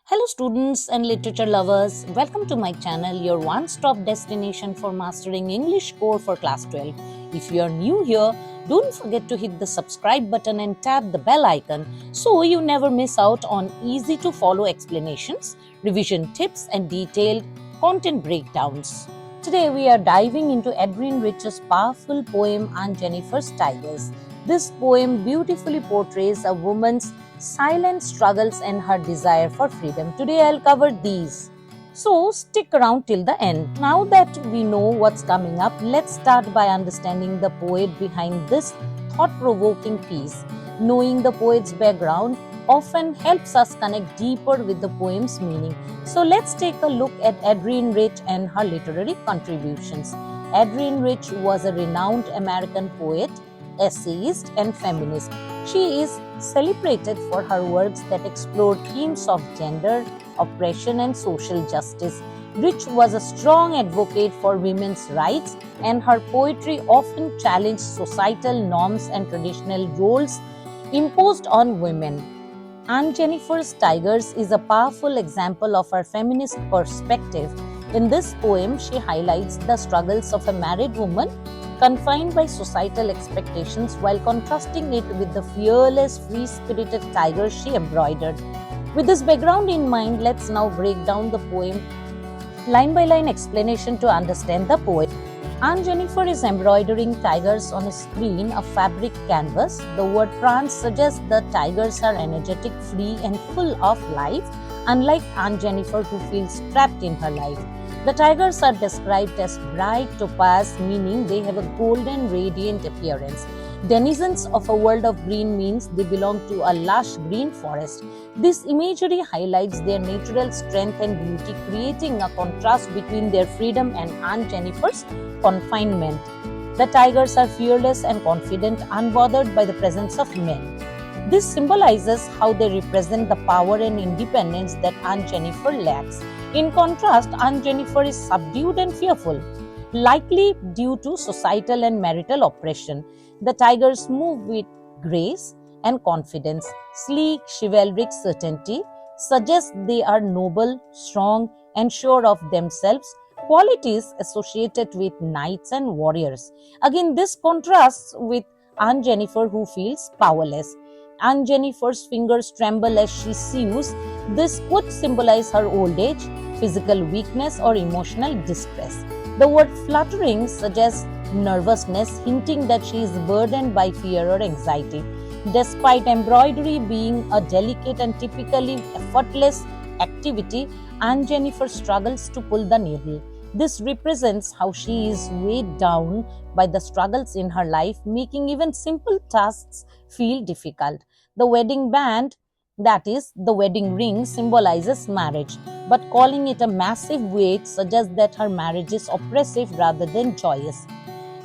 Hello students and literature lovers, welcome to my channel, your one-stop destination for mastering English core for class 12. If you are new here, don't forget to hit the subscribe button and tap the bell icon so you never miss out on easy to follow explanations, revision tips and detailed content breakdowns. Today we are diving into Adrienne Rich's powerful poem Aunt Jennifer's Tigers. This poem beautifully portrays a woman's silent struggles and her desire for freedom. Today I'll cover these. So stick around till the end. Now that we know what's coming up, let's start by understanding the poet behind this thought-provoking piece. Knowing the poet's background often helps us connect deeper with the poem's meaning. So let's take a look at Adrienne Rich and her literary contributions. Adrienne Rich was a renowned American poet, essayist and feminist. She is celebrated for her works that explore themes of gender, oppression and social justice. Rich was a strong advocate for women's rights and her poetry often challenged societal norms and traditional roles imposed on women. Aunt Jennifer's Tigers is a powerful example of her feminist perspective. In this poem, she highlights the struggles of a married woman confined by societal expectations while contrasting it with the fearless, free-spirited tigers she embroidered. With this background in mind, let's now break down the poem line-by-line explanation to understand the poem. Aunt Jennifer is embroidering tigers on a screen of fabric canvas. The word prance suggests the tigers are energetic, free and full of life, unlike Aunt Jennifer who feels trapped in her life. The tigers are described as bright topaz, meaning they have a golden radiant appearance. Denizens of a world of green means they belong to a lush green forest. This imagery highlights their natural strength and beauty, creating a contrast between their freedom and Aunt Jennifer's confinement. The tigers are fearless and confident, unbothered by the presence of men. This symbolizes how they represent the power and independence that Aunt Jennifer lacks. In contrast, Aunt Jennifer is subdued and fearful, likely due to societal and marital oppression. The tigers move with grace and confidence. Sleek, chivalric certainty suggests they are noble, strong, and sure of themselves, qualities associated with knights and warriors. Again, this contrasts with Aunt Jennifer who feels powerless. Aunt Jennifer's fingers tremble as she sews. This could symbolize her old age, physical weakness, or emotional distress. The word fluttering suggests nervousness, hinting that she is burdened by fear or anxiety. Despite embroidery being a delicate and typically effortless activity, Aunt Jennifer struggles to pull the needle. This represents how she is weighed down by the struggles in her life, making even simple tasks feel difficult. The wedding band, that is, the wedding ring, symbolizes marriage, but calling it a massive weight suggests that her marriage is oppressive rather than joyous.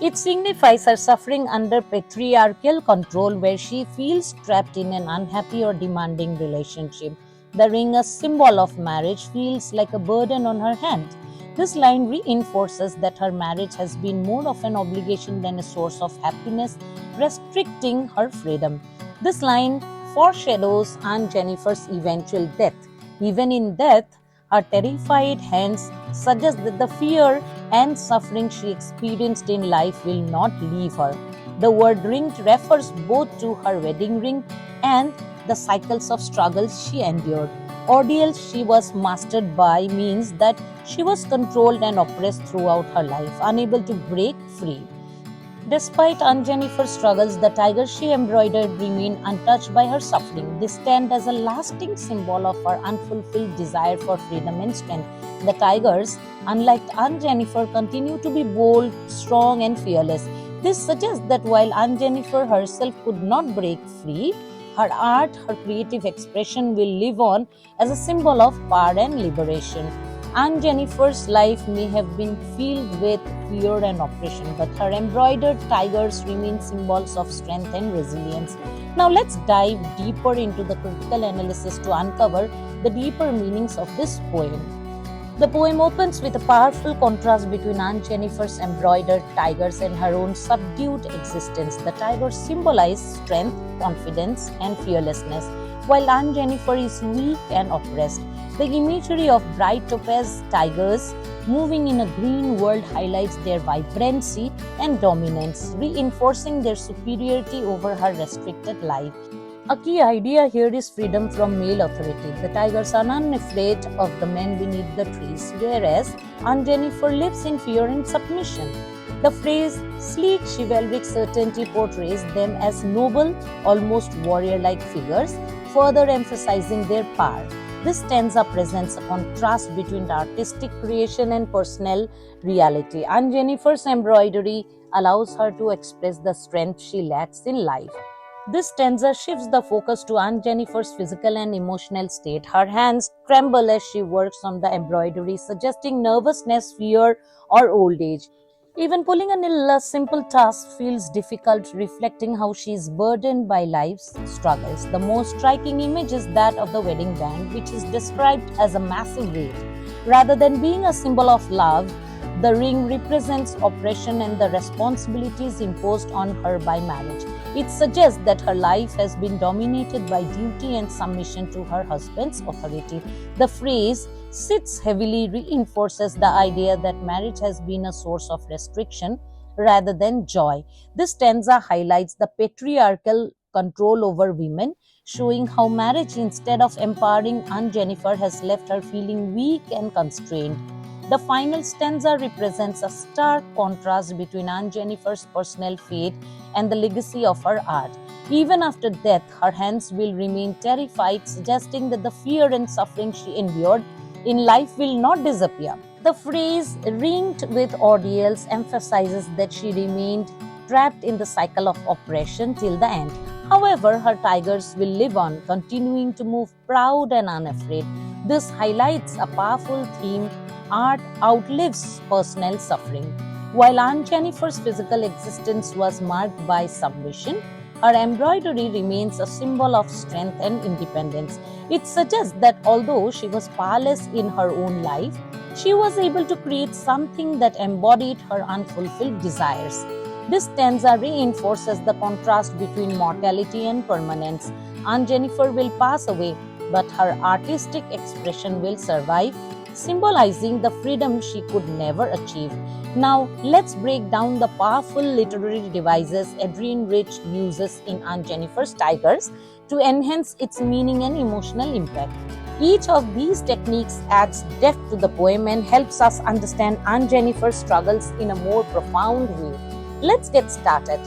It signifies her suffering under patriarchal control, where she feels trapped in an unhappy or demanding relationship. The ring, a symbol of marriage, feels like a burden on her hand. This line reinforces that her marriage has been more of an obligation than a source of happiness, restricting her freedom. This line foreshadows Aunt Jennifer's eventual death. Even in death, her terrified hands suggest that the fear and suffering she experienced in life will not leave her. The word ring refers both to her wedding ring and the cycles of struggles she endured. Ordeals she was mastered by means that she was controlled and oppressed throughout her life, unable to break free. Despite Aunt Jennifer's struggles, the tigers she embroidered remain untouched by her suffering. They stand as a lasting symbol of her unfulfilled desire for freedom and strength. The tigers, unlike Aunt Jennifer, continue to be bold, strong, and fearless. This suggests that while Aunt Jennifer herself could not break free, her art, her creative expression will live on as a symbol of power and liberation. Aunt Jennifer's life may have been filled with fear and oppression, but her embroidered tigers remain symbols of strength and resilience. Now let's dive deeper into the critical analysis to uncover the deeper meanings of this poem. The poem opens with a powerful contrast between Aunt Jennifer's embroidered tigers and her own subdued existence. The tigers symbolize strength, confidence, and fearlessness, while Aunt Jennifer is weak and oppressed. The imagery of bright topaz tigers moving in a green world highlights their vibrancy and dominance, reinforcing their superiority over her restricted life. A key idea here is freedom from male authority. The tigers are unafraid of the men beneath the trees, whereas Aunt Jennifer lives in fear and submission. The phrase sleek chivalric certainty portrays them as noble, almost warrior-like figures, further emphasizing their power. This stanza presents a contrast between the artistic creation and personal reality. Aunt Jennifer's embroidery allows her to express the strength she lacks in life. This stanza shifts the focus to Aunt Jennifer's physical and emotional state. Her hands tremble as she works on the embroidery, suggesting nervousness, fear, or old age. Even pulling a simple task feels difficult, reflecting how she is burdened by life's struggles. The most striking image is that of the wedding band, which is described as a massive weight. Rather than being a symbol of love, the ring represents oppression and the responsibilities imposed on her by marriage. It suggests that her life has been dominated by duty and submission to her husband's authority. The phrase sits heavily reinforces the idea that marriage has been a source of restriction rather than joy. This stanza highlights the patriarchal control over women, showing how marriage, instead of empowering Aunt Jennifer, has left her feeling weak and constrained. The final stanza represents a stark contrast between Aunt Jennifer's personal fate and the legacy of her art. Even after death, her hands will remain terrified, suggesting that the fear and suffering she endured in life will not disappear. The phrase ringed with ordeals emphasizes that she remained trapped in the cycle of oppression till the end. However, her tigers will live on, continuing to move proud and unafraid. This highlights a powerful theme: art outlives personal suffering. While Aunt Jennifer's physical existence was marked by submission, her embroidery remains a symbol of strength and independence. It suggests that although she was powerless in her own life, she was able to create something that embodied her unfulfilled desires. This stanza reinforces the contrast between mortality and permanence. Aunt Jennifer will pass away, but her artistic expression will survive, symbolizing the freedom she could never achieve. Now, let's break down the powerful literary devices Adrienne Rich uses in Aunt Jennifer's Tigers to enhance its meaning and emotional impact. Each of these techniques adds depth to the poem and helps us understand Aunt Jennifer's struggles in a more profound way. Let's get started.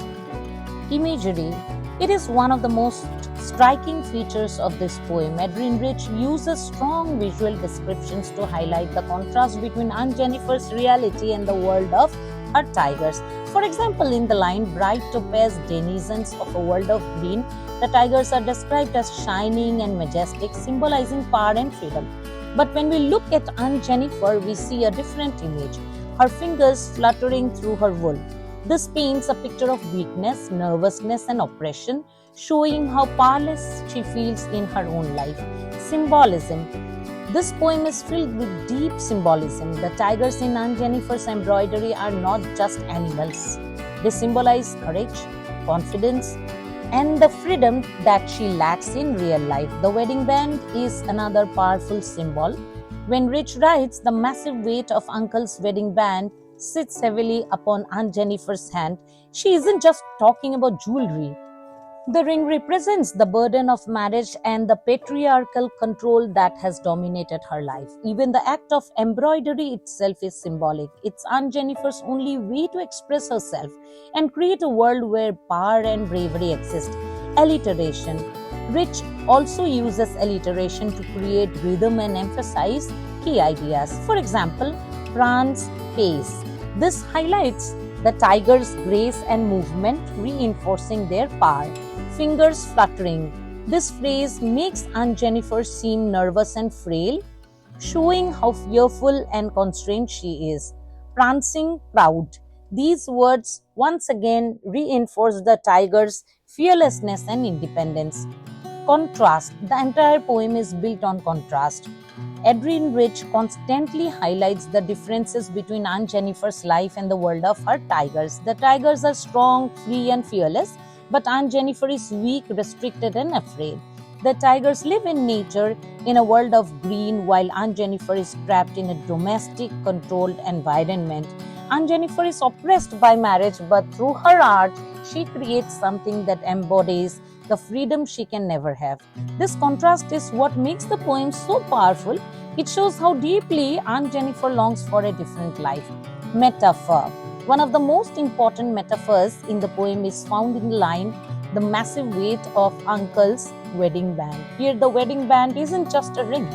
Imagery. It is one of the most striking features of this poem. Adrienne Rich uses strong visual descriptions to highlight the contrast between Aunt Jennifer's reality and the world of her tigers. For example, in the line "bright topaz denizens of a world of green," the tigers are described as shining and majestic, symbolizing power and freedom. But when we look at Aunt Jennifer, we see a different image, her fingers fluttering through her wool. This paints a picture of weakness, nervousness, and oppression, showing how powerless she feels in her own life. Symbolism. This poem is filled with deep symbolism. The tigers in Aunt Jennifer's embroidery are not just animals. They symbolize courage, confidence, and the freedom that she lacks in real life. The wedding band is another powerful symbol. When Rich writes, "The massive weight of Uncle's wedding band sits heavily upon Aunt Jennifer's hand," she isn't just talking about jewelry. The ring represents the burden of marriage and the patriarchal control that has dominated her life. Even the act of embroidery itself is symbolic. It's Aunt Jennifer's only way to express herself and create a world where power and bravery exist. Alliteration. Rich also uses alliteration to create rhythm and emphasize key ideas. For example, prance, pace. This highlights the tiger's grace and movement, reinforcing their power. Fingers fluttering. This phrase makes Aunt Jennifer seem nervous and frail, showing how fearful and constrained she is. Prancing, proud. These words once again reinforce the tiger's fearlessness and independence. Contrast. The entire poem is built on contrast. Adrienne Rich constantly highlights the differences between Aunt Jennifer's life and the world of her tigers. The tigers are strong, free, and fearless, but Aunt Jennifer is weak, restricted, and afraid. The tigers live in nature in a world of green, while Aunt Jennifer is trapped in a domestic, controlled environment. Aunt Jennifer is oppressed by marriage, but through her art, she creates something that embodies the freedom she can never have. This contrast is what makes the poem so powerful. It shows how deeply Aunt Jennifer longs for a different life. Metaphor. One of the most important metaphors in the poem is found in the line, "The massive weight of Uncle's wedding band." Here, the wedding band isn't just a ring,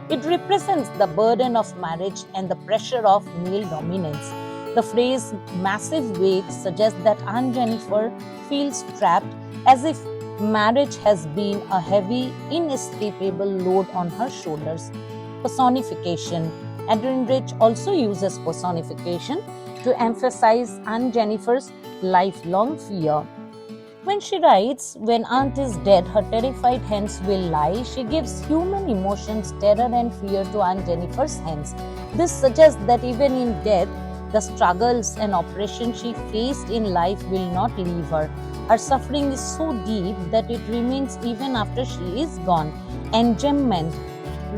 it represents the burden of marriage and the pressure of male dominance. The phrase massive weight suggests that Aunt Jennifer feels trapped, as if marriage has been a heavy, inescapable load on her shoulders. Personification. Adrienne Rich also uses personification to emphasize Aunt Jennifer's lifelong fear. When she writes, "When Aunt is dead, her terrified hens will lie," she gives human emotions, terror and fear to Aunt Jennifer's hens. This suggests that even in death, the struggles and oppression she faced in life will not leave her. Her suffering is so deep that it remains even after she is gone. Enjambment.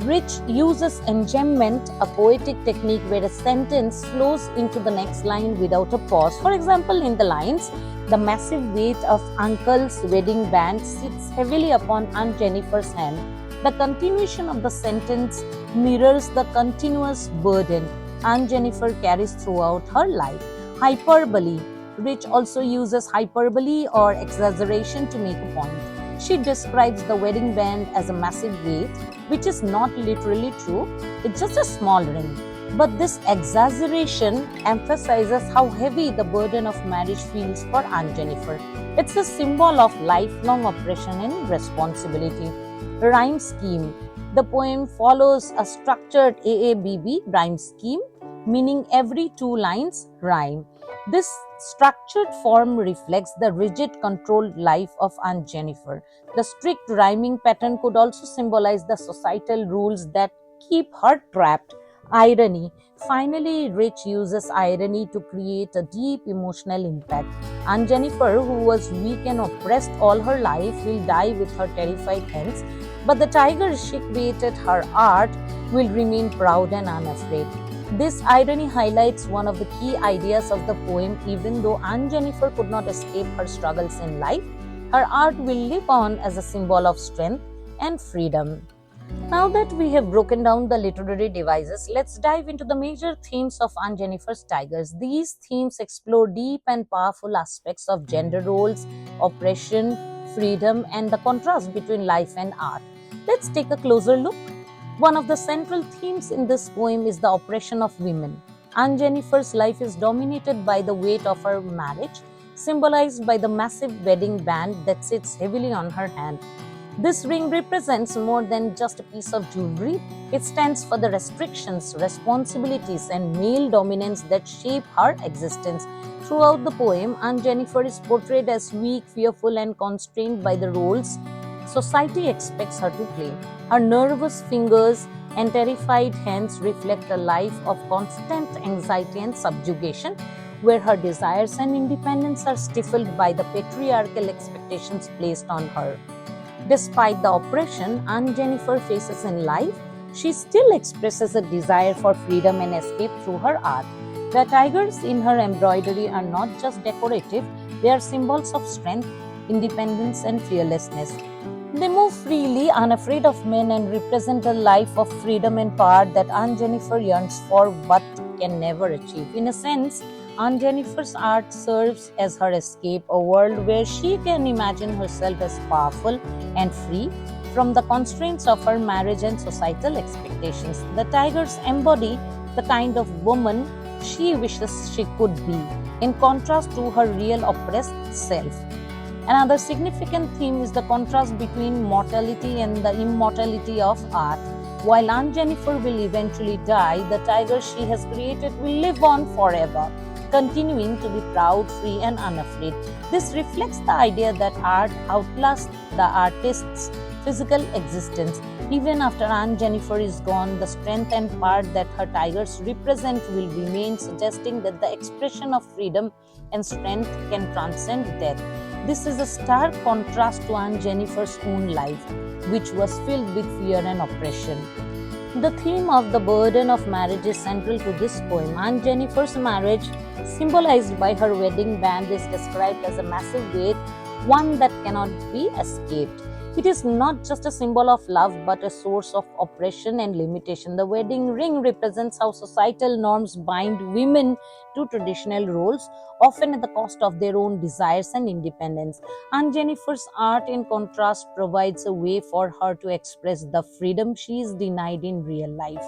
Rich uses enjambment, a poetic technique where a sentence flows into the next line without a pause. For example, in the lines, "The massive weight of Uncle's wedding band sits heavily upon Aunt Jennifer's hand." The continuation of the sentence mirrors the continuous burden Aunt Jennifer carries throughout her life. Hyperbole. Rich also uses hyperbole or exaggeration to make a point. She describes the wedding band as a massive weight, which is not literally true, it's just a small ring. But this exaggeration emphasizes how heavy the burden of marriage feels for Aunt Jennifer. It's a symbol of lifelong oppression and responsibility. Rhyme scheme. The poem follows a structured AABB rhyme scheme, meaning every two lines rhyme. This structured form reflects the rigid, controlled life of Aunt Jennifer. The strict rhyming pattern could also symbolize the societal rules that keep her trapped. Irony. Finally, Rich uses irony to create a deep emotional impact. Aunt Jennifer, who was weak and oppressed all her life, will die with her terrified hens, but the tigers she created, her art, will remain proud and unafraid. This irony highlights one of the key ideas of the poem. Even though Aunt Jennifer could not escape her struggles in life, her art will live on as a symbol of strength and freedom. Now that we have broken down the literary devices, let's dive into the major themes of Aunt Jennifer's Tigers. These themes explore deep and powerful aspects of gender roles, oppression, freedom, and the contrast between life and art. Let's take a closer look. One of the central themes in this poem is the oppression of women. Aunt Jennifer's life is dominated by the weight of her marriage, symbolized by the massive wedding band that sits heavily on her hand. This ring represents more than just a piece of jewelry. It stands for the restrictions, responsibilities, and male dominance that shape her existence. Throughout the poem, Aunt Jennifer is portrayed as weak, fearful, and constrained by the roles society expects her to play. Her nervous fingers and terrified hands reflect a life of constant anxiety and subjugation, where her desires and independence are stifled by the patriarchal expectations placed on her. Despite the oppression Aunt Jennifer faces in life, she still expresses a desire for freedom and escape through her art. The tigers in her embroidery are not just decorative, they are symbols of strength, independence, and fearlessness. They move freely, unafraid of men, and represent a life of freedom and power that Aunt Jennifer yearns for but can never achieve. In a sense, Aunt Jennifer's art serves as her escape, a world where she can imagine herself as powerful and free from the constraints of her marriage and societal expectations. The tigers embody the kind of woman she wishes she could be, in contrast to her real oppressed self. Another significant theme is the contrast between mortality and the immortality of art. While Aunt Jennifer will eventually die, the tiger she has created will live on forever, continuing to be proud, free, and unafraid. This reflects the idea that art outlasts the artist's physical existence. Even after Aunt Jennifer is gone, the strength and power that her tigers represent will remain, suggesting that the expression of freedom and strength can transcend death. This is a stark contrast to Aunt Jennifer's own life, which was filled with fear and oppression. The theme of the burden of marriage is central to this poem. Aunt Jennifer's marriage, symbolized by her wedding band, is described as a massive weight, one that cannot be escaped. It is not just a symbol of love but a source of oppression and limitation. The wedding ring represents how societal norms bind women to traditional roles, often at the cost of their own desires and independence. Aunt Jennifer's art, in contrast, provides a way for her to express the freedom she is denied in real life.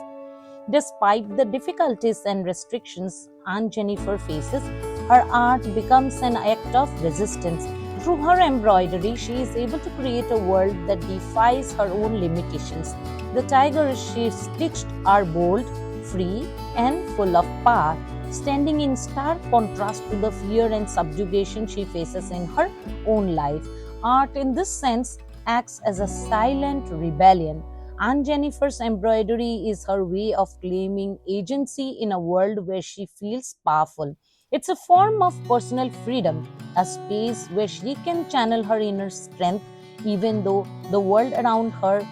Despite the difficulties and restrictions Aunt Jennifer faces, her art becomes an act of resistance. Through her embroidery, she is able to create a world that defies her own limitations. The tigers she stitched are bold, free, and full of power, standing in stark contrast to the fear and subjugation she faces in her own life. Art, in this sense, acts as a silent rebellion. Aunt Jennifer's embroidery is her way of claiming agency in a world where she feels powerful. It's a form of personal freedom, a space where she can channel her inner strength even though the world around her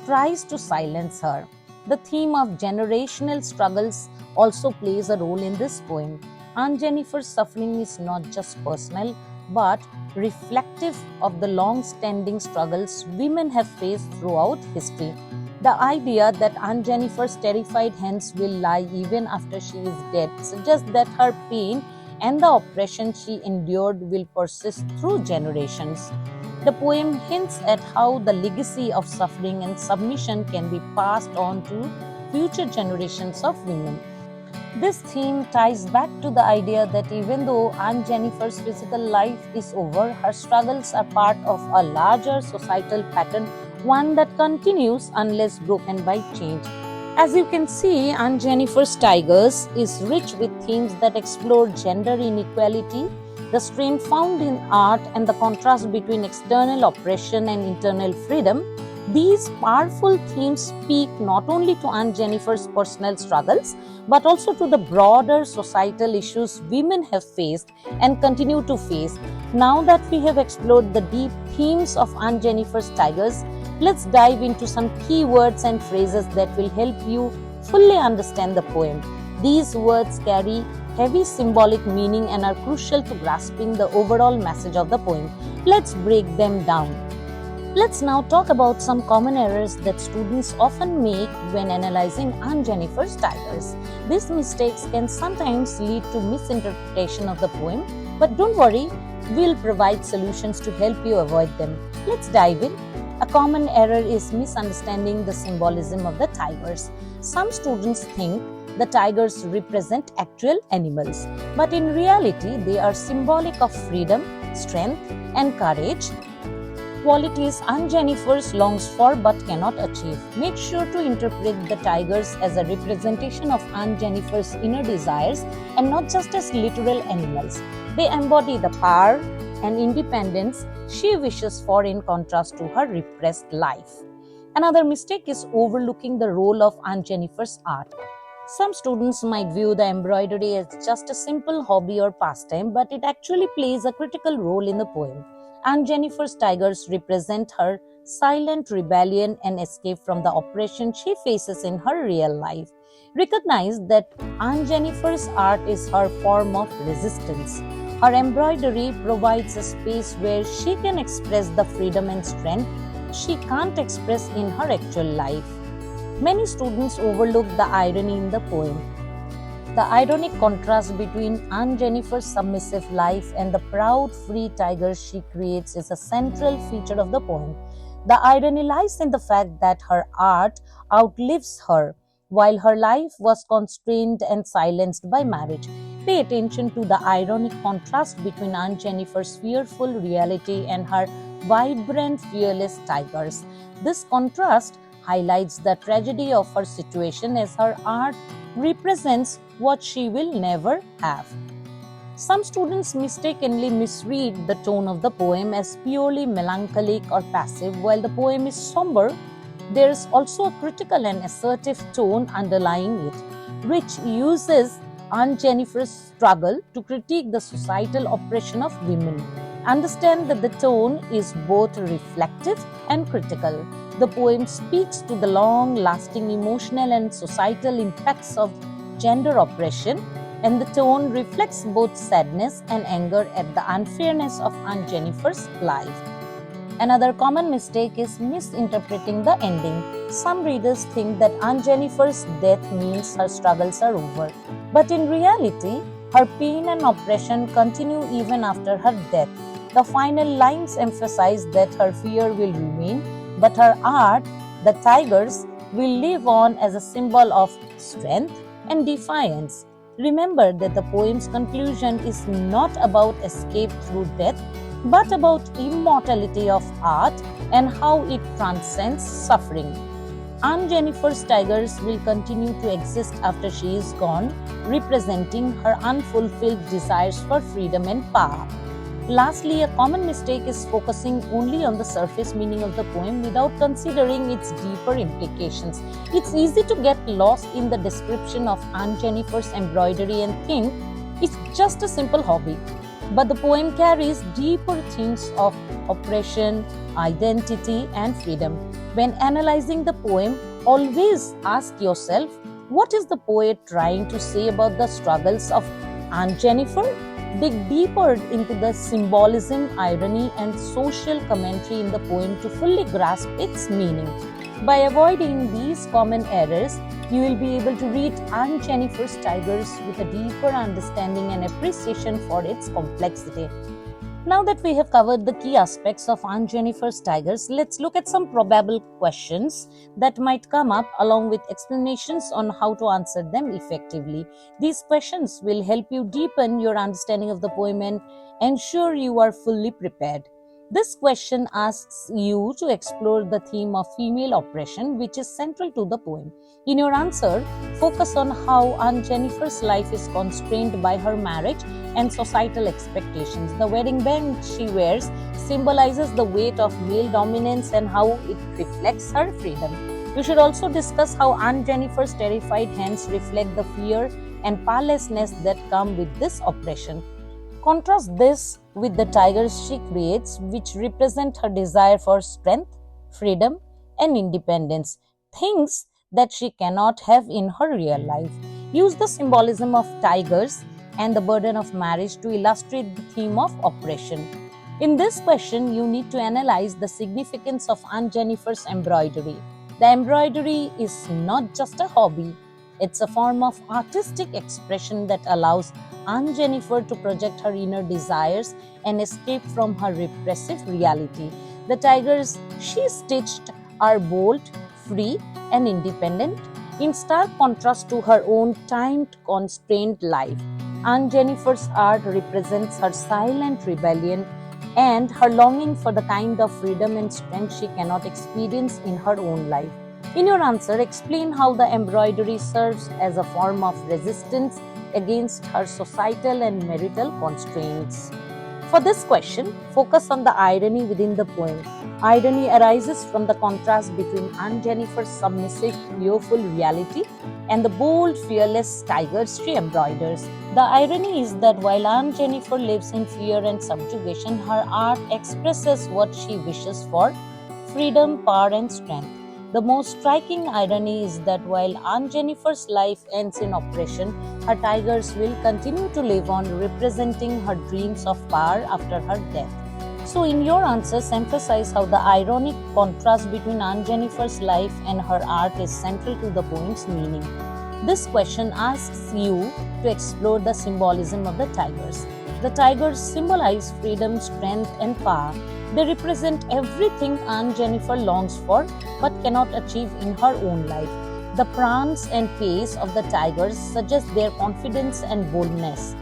tries to silence her. The theme of generational struggles also plays a role in this poem. Aunt Jennifer's suffering is not just personal but reflective of the long-standing struggles women have faced throughout history. The idea that Aunt Jennifer's terrified hens will lie even after she is dead suggests that her pain and the oppression she endured will persist through generations. The poem hints at how the legacy of suffering and submission can be passed on to future generations of women. This theme ties back to the idea that even though Aunt Jennifer's physical life is over, her struggles are part of a larger societal pattern, one that continues unless broken by change. As you can see, Aunt Jennifer's Tigers is rich with themes that explore gender inequality, the strain found in art, and the contrast between external oppression and internal freedom. These powerful themes speak not only to Aunt Jennifer's personal struggles, but also to the broader societal issues women have faced and continue to face. Now that we have explored the deep themes of Aunt Jennifer's Tigers, let's dive into some key words and phrases that will help you fully understand the poem. These words carry heavy symbolic meaning and are crucial to grasping the overall message of the poem. Let's break them down. Let's now talk about some common errors that students often make when analyzing Aunt Jennifer's Tigers. These mistakes can sometimes lead to misinterpretation of the poem, but don't worry, we'll provide solutions to help you avoid them. Let's dive in. A common error is misunderstanding the symbolism of the tigers. Some students think the tigers represent actual animals, but in reality, they are symbolic of freedom, strength, and courage, qualities Aunt Jennifer longs for but cannot achieve. Make sure to interpret the tigers as a representation of Aunt Jennifer's inner desires and not just as literal animals. They embody the power and independence she wishes for, in contrast to her repressed life. Another mistake is overlooking the role of Aunt Jennifer's art. Some students might view the embroidery as just a simple hobby or pastime, but it actually plays a critical role in the poem. Aunt Jennifer's Tigers represent her silent rebellion and escape from the oppression she faces in her real life. Recognize that Aunt Jennifer's art is her form of resistance. Her embroidery provides a space where she can express the freedom and strength she can't express in her actual life. Many students overlook the irony in the poem. The ironic contrast between Aunt Jennifer's submissive life and the proud, free tigers she creates is a central feature of the poem. The irony lies in the fact that her art outlives her, while her life was constrained and silenced by marriage. Pay attention to the ironic contrast between Aunt Jennifer's fearful reality and her vibrant, fearless tigers. This contrast highlights the tragedy of her situation, as her art represents what she will never have. Some students mistakenly misread the tone of the poem as purely melancholic or passive. While the poem is somber, There's also a critical and assertive tone underlying it. Rich uses Aunt Jennifer's struggle to critique the societal oppression of women. Understand that the tone is both reflective and critical. The poem speaks to the long-lasting emotional and societal impacts of gender oppression, and the tone reflects both sadness and anger at the unfairness of Aunt Jennifer's life. Another common mistake is misinterpreting the ending. Some readers think that Aunt Jennifer's death means her struggles are over, but in reality, her pain and oppression continue even after her death. The final lines emphasize that her fear will remain, but her art, the tigers, will live on as a symbol of strength and defiance. Remember that the poem's conclusion is not about escape through death, but about immortality of art and how it transcends suffering. Aunt Jennifer's tigers will continue to exist after she is gone, representing her unfulfilled desires for freedom and power. Lastly, a common mistake is focusing only on the surface meaning of the poem without considering its deeper implications. It's easy to get lost in the description of Aunt Jennifer's embroidery and think it's just a simple hobby. But the poem carries deeper themes of oppression, identity, and freedom. When analyzing the poem, always ask yourself, what is the poet trying to say about the struggles of Aunt Jennifer? Dig deeper into the symbolism, irony, and social commentary in the poem to fully grasp its meaning. By avoiding these common errors, you will be able to read Aunt Jennifer's Tigers with a deeper understanding and appreciation for its complexity. Now that we have covered the key aspects of Aunt Jennifer's Tigers, let's look at some probable questions that might come up along with explanations on how to answer them effectively. These questions will help you deepen your understanding of the poem and ensure you are fully prepared. This question asks you to explore the theme of female oppression, which is central to the poem. In your answer, focus on how Aunt Jennifer's life is constrained by her marriage and societal expectations. The wedding band she wears symbolizes the weight of male dominance and how it reflects her freedom. You should also discuss how Aunt Jennifer's terrified hands reflect the fear and powerlessness that come with this oppression. Contrast this with the tigers she creates, which represent her desire for strength, freedom, and independence, things that she cannot have in her real life. Use the symbolism of tigers and the burden of marriage to illustrate the theme of oppression. In this question, you need to analyze the significance of Aunt Jennifer's embroidery. The embroidery is not just a hobby, it's a form of artistic expression that allows Aunt Jennifer to project her inner desires and escape from her repressive reality. The tigers she stitched are bold, free, and independent, in stark contrast to her own time-constrained life. Aunt Jennifer's art represents her silent rebellion and her longing for the kind of freedom and strength she cannot experience in her own life. In your answer, explain how the embroidery serves as a form of resistance against her societal and marital constraints. For this question, focus on the irony within the poem. Irony arises from the contrast between Aunt Jennifer's submissive, fearful reality and the bold, fearless tigers she embroiders. The irony is that while Aunt Jennifer lives in fear and subjugation, her art expresses what she wishes for: freedom, power, and strength. The most striking irony is that while Aunt Jennifer's life ends in oppression, her tigers will continue to live on, representing her dreams of power after her death. So in your answers, emphasize how the ironic contrast between Aunt Jennifer's life and her art is central to the poem's meaning. This question asks you to explore the symbolism of the tigers. The tigers symbolize freedom, strength, and power. They represent everything Aunt Jennifer longs for but cannot achieve in her own life. The prance and pace of the tigers suggest their confidence and boldness,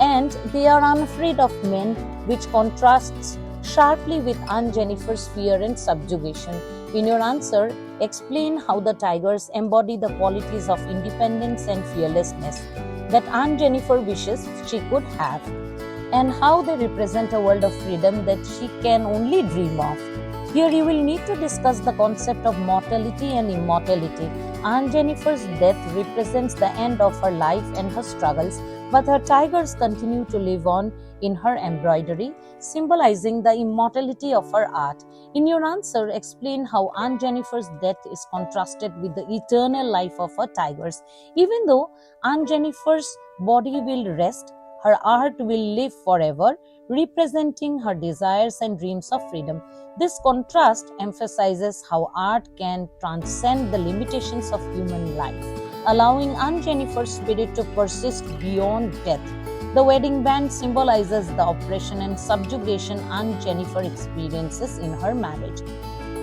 and they are unafraid of men, which contrasts sharply with Aunt Jennifer's fear and subjugation. In your answer, explain how the tigers embody the qualities of independence and fearlessness that Aunt Jennifer wishes she could have, and how they represent a world of freedom that she can only dream of. Here you will need to discuss the concept of mortality and immortality. Aunt Jennifer's death represents the end of her life and her struggles, but her tigers continue to live on in her embroidery, symbolizing the immortality of her art. In your answer, explain how Aunt Jennifer's death is contrasted with the eternal life of her tigers. Even though Aunt Jennifer's body will rest, her art will live forever, representing her desires and dreams of freedom. This contrast emphasizes how art can transcend the limitations of human life, allowing Aunt Jennifer's spirit to persist beyond death. The wedding band symbolizes the oppression and subjugation Aunt Jennifer experiences in her marriage.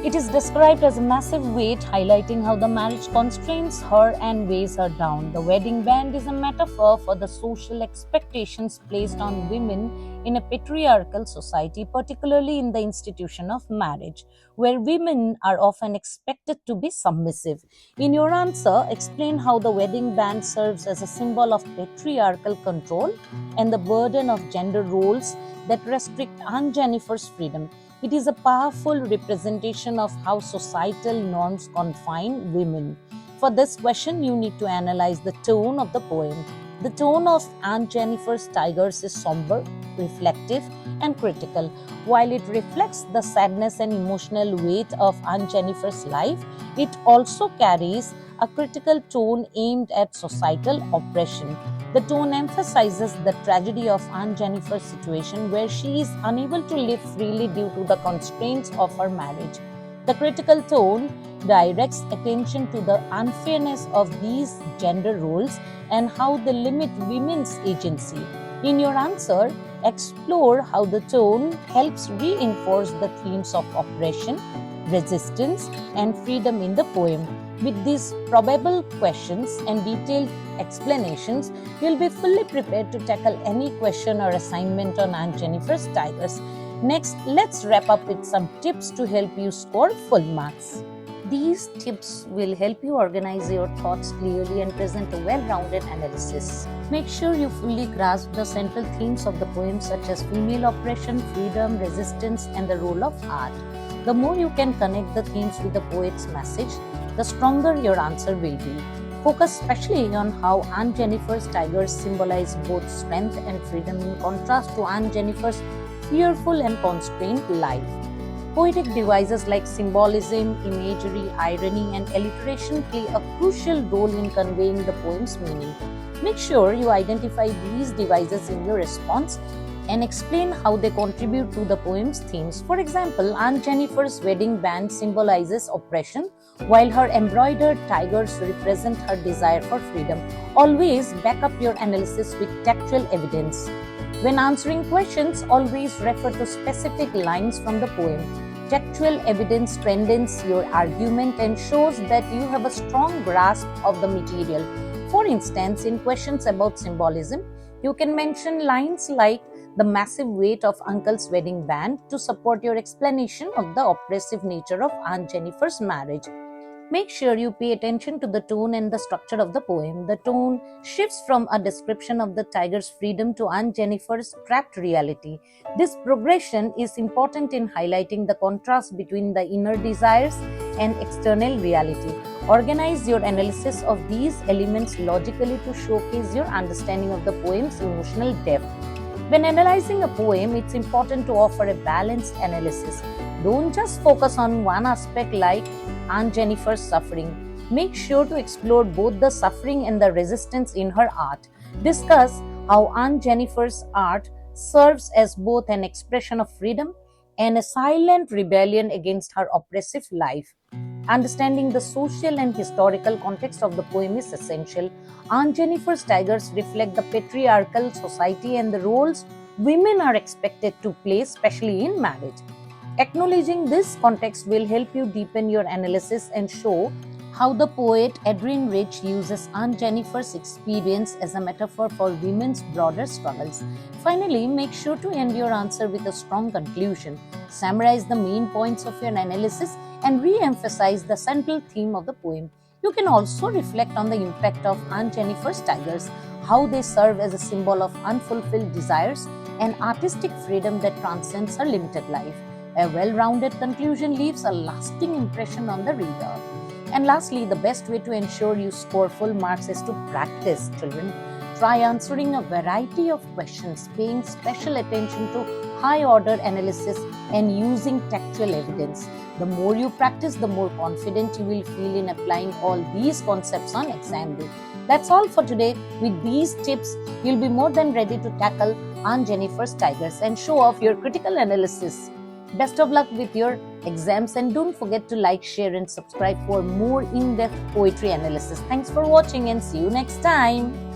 It is described as a massive weight, highlighting how the marriage constrains her and weighs her down. The wedding band is a metaphor for the social expectations placed on women in a patriarchal society, particularly in the institution of marriage, where women are often expected to be submissive. In your answer, explain how the wedding band serves as a symbol of patriarchal control and the burden of gender roles that restrict Aunt Jennifer's freedom. It is a powerful representation of how societal norms confine women. For this question, you need to analyze the tone of the poem. The tone of Aunt Jennifer's Tigers is somber, reflective, and critical. While it reflects the sadness and emotional weight of Aunt Jennifer's life, it also carries a critical tone aimed at societal oppression. The tone emphasizes the tragedy of Aunt Jennifer's situation, where she is unable to live freely due to the constraints of her marriage. The critical tone directs attention to the unfairness of these gender roles and how they limit women's agency. In your answer, explore how the tone helps reinforce the themes of oppression, resistance, and freedom in the poem. With these probable questions and detailed explanations, you'll be fully prepared to tackle any question or assignment on Aunt Jennifer's Tigers. Next, let's wrap up with some tips to help you score full marks. These tips will help you organize your thoughts clearly and present a well-rounded analysis. Make sure you fully grasp the central themes of the poem, such as female oppression, freedom, resistance, and the role of art. The more you can connect the themes with the poet's message, the stronger your answer will be. Focus especially on how Aunt Jennifer's tigers symbolize both strength and freedom, in contrast to Aunt Jennifer's fearful and constrained life. Poetic devices like symbolism, imagery, irony, and alliteration play a crucial role in conveying the poem's meaning. Make sure you identify these devices in your response and explain how they contribute to the poem's themes. For example, Aunt Jennifer's wedding band symbolizes oppression, while her embroidered tigers represent her desire for freedom. Always back up your analysis with textual evidence. When answering questions, always refer to specific lines from the poem. Textual evidence strengthens your argument and shows that you have a strong grasp of the material. For instance, in questions about symbolism, you can mention lines like the massive weight of Uncle's wedding band to support your explanation of the oppressive nature of Aunt Jennifer's marriage. Make sure you pay attention to the tone and the structure of the poem. The tone shifts from a description of the tiger's freedom to Aunt Jennifer's trapped reality. This progression is important in highlighting the contrast between the inner desires and external reality. Organize your analysis of these elements logically to showcase your understanding of the poem's emotional depth. When analyzing a poem, it's important to offer a balanced analysis. Don't just focus on one aspect like Aunt Jennifer's suffering. Make sure to explore both the suffering and the resistance in her art. Discuss how Aunt Jennifer's art serves as both an expression of freedom and a silent rebellion against her oppressive life. Understanding the social and historical context of the poem is essential. Aunt Jennifer's tigers reflect the patriarchal society and the roles women are expected to play, especially in marriage. Acknowledging this context will help you deepen your analysis and show how the poet Adrienne Rich uses Aunt Jennifer's experience as a metaphor for women's broader struggles. Finally, make sure to end your answer with a strong conclusion. Summarize the main points of your analysis and re-emphasize the central theme of the poem. You can also reflect on the impact of Aunt Jennifer's tigers, how they serve as a symbol of unfulfilled desires and artistic freedom that transcends her limited life. A well-rounded conclusion leaves a lasting impression on the reader. And lastly, the best way to ensure you score full marks is to practice, children. Try answering a variety of questions, paying special attention to high-order analysis and using textual evidence. The more you practice, the more confident you will feel in applying all these concepts on exam day. That's all for today. With these tips, you'll be more than ready to tackle Aunt Jennifer's tigers and show off your critical analysis. Best of luck with your exams, and don't forget to like, share and subscribe for more in-depth poetry analysis. Thanks for watching and see you next time.